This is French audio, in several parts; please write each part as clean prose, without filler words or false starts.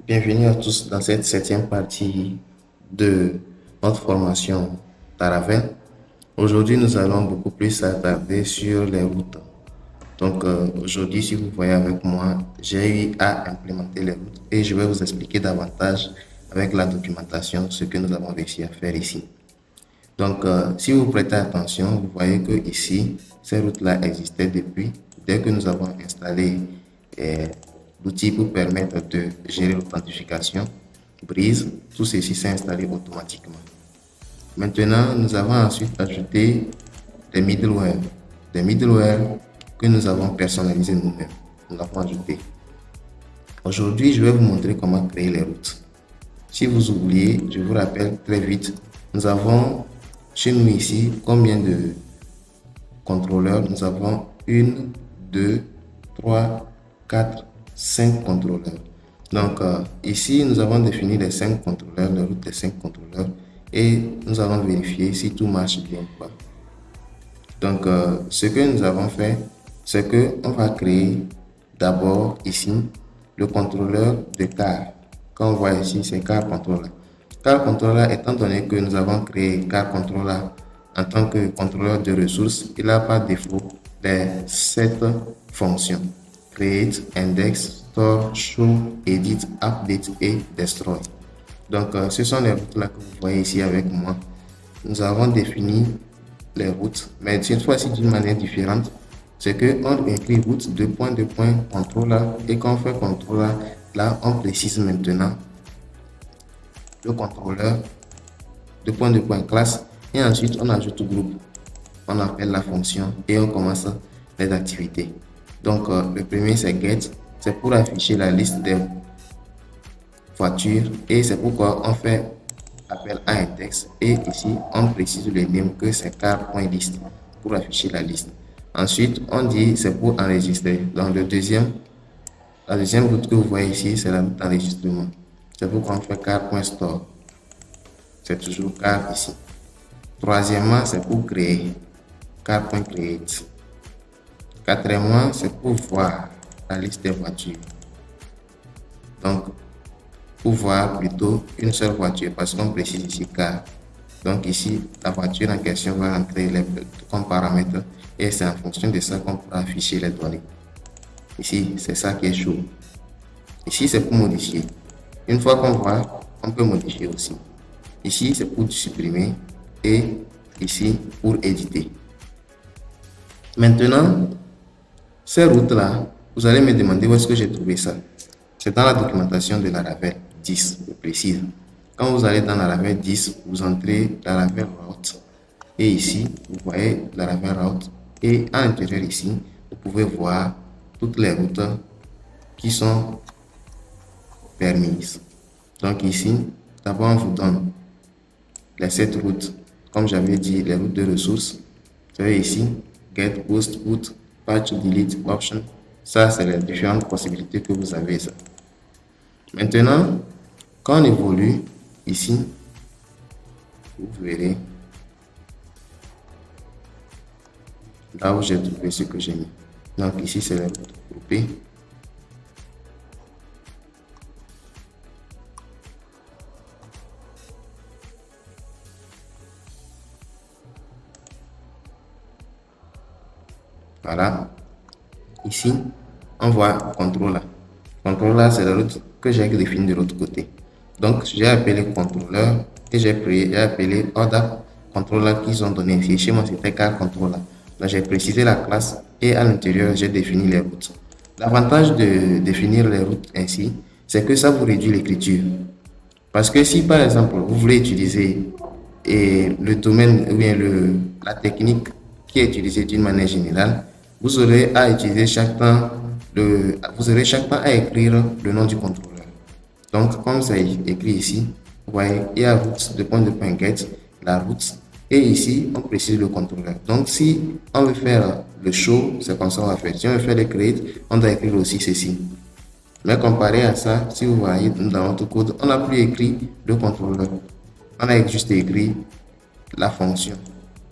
Bienvenue à tous dans cette septième partie de notre formation Laravel. Aujourd'hui, nous allons beaucoup plus s'attarder sur les routes. Donc, aujourd'hui, si vous voyez avec moi, j'ai eu à implémenter les routes et je vais vous expliquer davantage avec la documentation ce que nous avons réussi à faire ici. Donc, si vous prêtez attention, vous voyez que ici, ces routes-là existaient depuis. Dès que nous avons installé l'outil pour permettre de gérer l'authentification, Breeze, tout ceci s'est installé automatiquement. Maintenant, nous avons ensuite ajouté des middleware. Des middleware que nous avons personnalisés nous-mêmes. Nous l'avons ajouté. Aujourd'hui, je vais vous montrer comment créer les routes. Si vous oubliez, je vous rappelle très vite, nous avons chez nous ici combien de contrôleurs? Nous avons 1, 2, 3, 4, 5 contrôleurs. Donc ici, nous avons défini les 5 contrôleurs, les routes des 5 contrôleurs et nous allons vérifier si tout marche bien ou pas. Donc ce que nous avons fait, c'est que on va créer d'abord ici le contrôleur de car. Quand on voit ici, c'est car controller. Car controller, étant donné que nous avons créé car controller en tant que contrôleur de ressources, il a par défaut les 7 fonctions: create, index, store, show, edit, update et destroy. Donc ce sont les routes là que vous voyez ici avec moi. Nous avons défini les routes, mais cette fois-ci d'une manière différente. C'est que on écrit route controller et quand on fait controller, là on précise maintenant le contrôleur classe et ensuite on ajoute groupe. On appelle la fonction et on commence les activités. Donc le premier c'est get, c'est pour afficher la liste des voitures et c'est pourquoi on fait appel à index et ici on précise le name que c'est car.list pour afficher la liste. Ensuite on dit c'est pour enregistrer. Dans la deuxième route que vous voyez ici, c'est la route d'enregistrement. C'est pourquoi on fait car.store. C'est toujours car ici. Troisièmement, c'est pour créer. Car.create. Quatrièmement, c'est pour voir la liste des voitures. Donc, pour voir plutôt une seule voiture parce qu'on précise ici car. Donc ici, la voiture en question va entrer comme paramètre et c'est en fonction de ça qu'on pourra afficher les données. Ici, c'est ça qui est chaud. Ici, c'est pour modifier. Une fois qu'on voit, on peut modifier aussi. Ici, c'est pour supprimer et ici, pour éditer. Maintenant, ces routes-là, vous allez me demander où est-ce que j'ai trouvé ça. C'est dans la documentation de Laravel 10, je précise. Quand vous allez dans Laravel 10, vous entrez Laravel Route. Et ici, vous voyez Laravel Route. Et à l'intérieur ici, vous pouvez voir toutes les routes qui sont permises. Donc ici, d'abord on vous donne les 7 routes. Comme j'avais dit, les routes de ressources. Vous voyez ici, get, post, put, patch, delete, option. Ça, c'est les différentes possibilités que vous avez. Ça. Maintenant, quand on évolue ici, vous verrez là où j'ai trouvé ce que j'ai mis. Donc ici, c'est les routes groupées. Voilà. Ici, on voit contrôleur. Contrôleur, c'est la route que j'ai définie de l'autre côté. Donc, j'ai appelé contrôleur et j'ai appelé order contrôleur qu'ils ont donné ici. Chez moi, c'était car contrôleur. Donc, j'ai précisé la classe et à l'intérieur, j'ai défini les routes. L'avantage de définir les routes ainsi, c'est que ça vous réduit l'écriture. Parce que si, par exemple, vous voulez utiliser le domaine ou bien la technique qui est utilisée d'une manière générale, vous aurez à utiliser chaque temps à écrire le nom du contrôleur. Donc, comme c'est écrit ici, vous voyez, il y a route de get, la route, et ici, on précise le contrôleur. Donc, si on veut faire le show, c'est comme ça on va faire. Si on veut faire le create, on doit écrire aussi ceci. Mais comparé à ça, si vous voyez dans notre code, on n'a plus écrit le contrôleur. On a juste écrit la fonction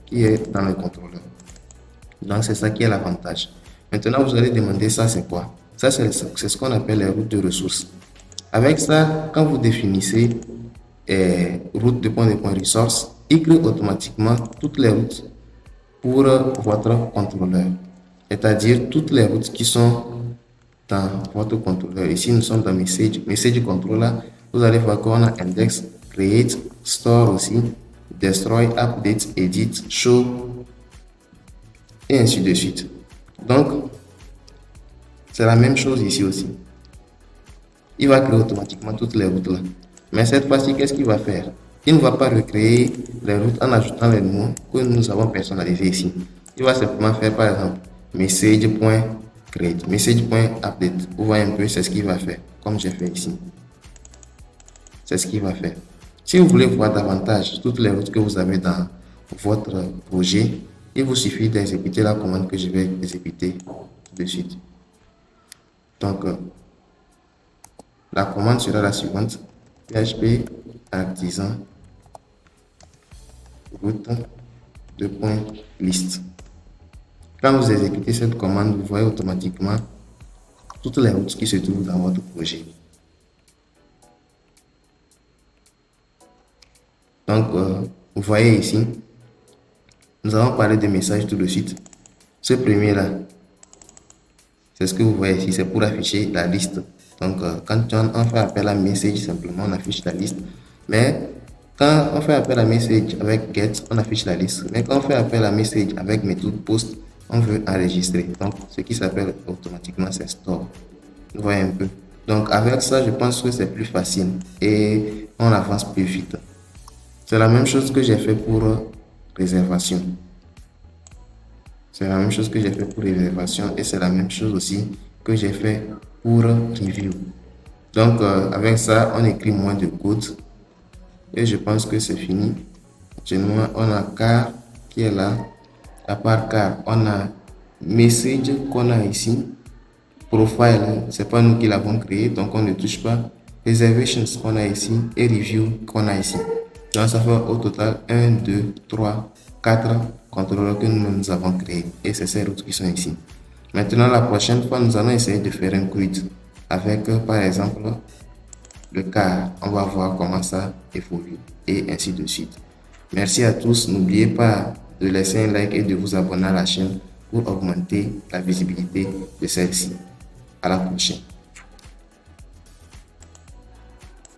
qui est dans le contrôleur. Donc, c'est ça qui est l'avantage. Maintenant, vous allez demander ça, c'est quoi? Ça, c'est ce qu'on appelle les routes de ressources. Avec ça, quand vous définissez route de point resource, il crée automatiquement toutes les routes pour votre contrôleur. C'est-à-dire toutes les routes qui sont dans votre contrôleur. Ici, nous sommes dans message controller. Vous allez voir qu'on a index, create, store aussi, destroy, update, edit, show, et ainsi de suite. Donc, c'est la même chose ici aussi. Il va créer automatiquement toutes les routes là. Mais cette fois-ci, qu'est-ce qu'il va faire? Il ne va pas recréer les routes en ajoutant les mots que nous avons personnalisés ici. Il va simplement faire par exemple message.create, message.update. Vous voyez un peu, c'est ce qu'il va faire, comme j'ai fait ici. C'est ce qu'il va faire. Si vous voulez voir davantage toutes les routes que vous avez dans votre projet, il vous suffit d'exécuter la commande que je vais exécuter tout de suite. Donc, la commande sera la suivante: php artisan route de point list. Quand vous exécutez cette commande, vous voyez automatiquement toutes les routes qui se trouvent dans votre projet. Donc, vous voyez ici, nous allons parler de messages tout de suite. Ce premier-là, c'est ce que vous voyez ici, c'est pour afficher la liste. Donc, quand on fait appel à message, simplement, on affiche la liste. Mais quand on fait appel à message avec get, on affiche la liste. Mais quand on fait appel à message avec méthode post, on veut enregistrer. Donc, ce qui s'appelle automatiquement, c'est store. Vous voyez un peu. Donc, avec ça, je pense que c'est plus facile et on avance plus vite. C'est la même chose que j'ai fait pour réservation. C'est la même chose que j'ai fait pour réservation et c'est la même chose aussi que j'ai fait pour review. Donc, avec ça, on écrit moins de code et je pense que c'est fini. Actuellement, on a car qui est là. À part car, on a message qu'on a ici. Profile, c'est pas nous qui l'avons créé, donc on ne touche pas. Reservations qu'on a ici et review qu'on a ici. Donc, ça fait au total 1, 2, 3, 4 contrôleurs que nous avons créés. Et c'est ces routes qui sont ici. Maintenant, la prochaine fois, nous allons essayer de faire un grid avec, par exemple, le car. On va voir comment ça évolue et ainsi de suite. Merci à tous. N'oubliez pas de laisser un like et de vous abonner à la chaîne pour augmenter la visibilité de celle-ci. À la prochaine.